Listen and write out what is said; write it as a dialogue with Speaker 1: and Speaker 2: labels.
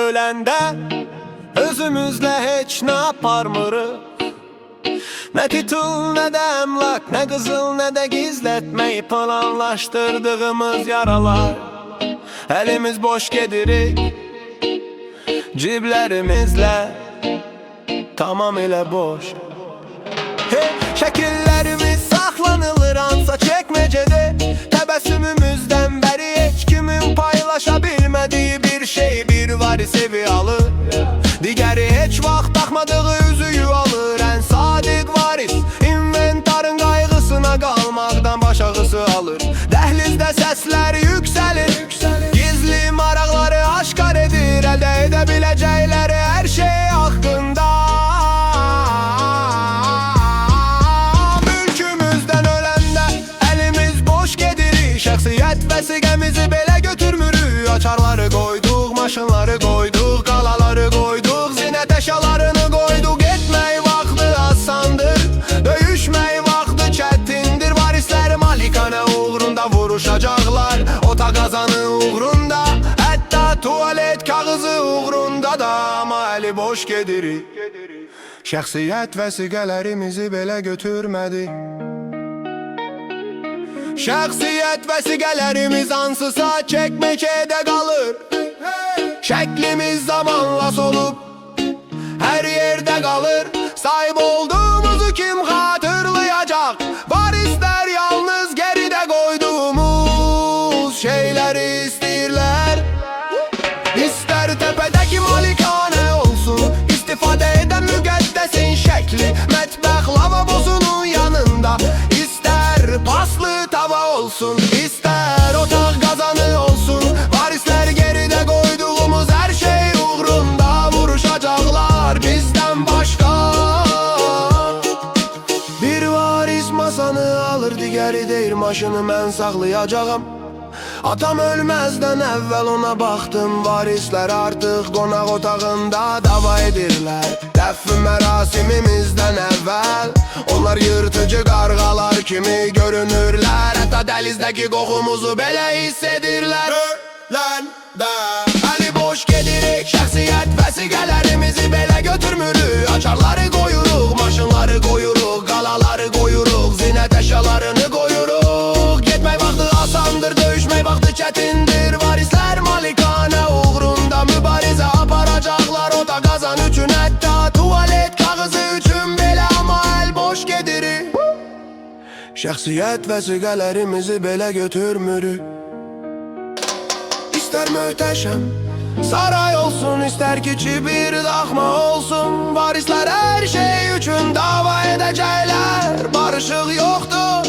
Speaker 1: öləndə özümüzlə heç nə aparmırıq. Nə titul, nə də əmlak, nə qızıl, nə də gizlətməyi planlaşdırdığımız yaralar. Əlimiz boş gedirik, ciblərimizlə tamamilə boş. Şəkillərimiz saxlanılır hansa çəkməcədə. Təbəssümümüzdən bəri heç kimin paylaşa bilmədiyi bir şey bir var sevi alır. Digəri heç vaxt baxmadığı üzüyü alır. Ən sadiq varis inventarın qayğısına qalmaqdan baş ağrısı alır. Dəhlizdə səslər yüksəlir, gizli maraqları aşkar edir. Əldə edə biləcəkləri hər şey haqqında. Mülkümüzdən öləndə əlimiz boş gedirik. Şəxsiyyət vəsiqəmizi belə götürmürük. Açarları qoyduq, maşınları qoyduq, qalaları qoyduq, zinət əşyalarını qoyduq. Getmək vaxtı asandır, döyüşmək vaxtı çətindir. Varislər malikanə uğrunda vuruşacaqlar, ota qazanı uğrunda, hətta tualet kağızı uğrunda da. Amma əli boş gedirik. Şəxsiyyət vəsiqələrimizi belə götürmədik. Şəxsiyyət vəsiqələrimiz hansısa çəkməcədə qalır. Şəklimiz zamanla solub hər yerdə qalır. Sahib olduğumuzu kim xatırlayacaq? Varislər yalnız geridə qoyduğumuz şeyləri istəyirlər. İstər təpədəki malikanə olsun, istifadə edən müqəddəsin şəkli mətbəx lavabosunun yanında. İstər paslı tava olsun, istər otaq qazanı olsun. Varislər geridə qoyduğumuz hər şey uğrunda vuruşacaqlar bizdən başqa. Bir varis masanı alır, digəri deyir maşını mən saxlayacağam. Atam ölməzdən əvvəl ona baxdım. Varislər artıq qonaq otağında dava edirlər. Dəfn mərasimimizdən əvvəl onlar yırtıcı qarğalar kimi görünürlər. Hətta dəlizdəki qoxumuzu belə hiss edirlər. Öləndə əli boş gedirik. Şəxsiyyət vəsiqələrimizi belə götürmürük. Açarları qoyuruq, maşınları qoyuruq, qalaları qoyuruq, zinət əşyalarını qoyuruq. Getmək vaxtı asandır, döyüşmək vaxtı çətindir. Varislər malikanə uğrunda mübarizə aparacaqlar. Ota qazan üçün, hətta tualet kağızı üçün belə. Amma əl boş gedirik. Şəxsiyyət vəsiqələrimizi belə götürmürük. İstər möhtəşəm saray olsun, istər kiçik bir daxma olsun. Varislər hər şey üçün dava edəcəklər. Barışıq yoxdur,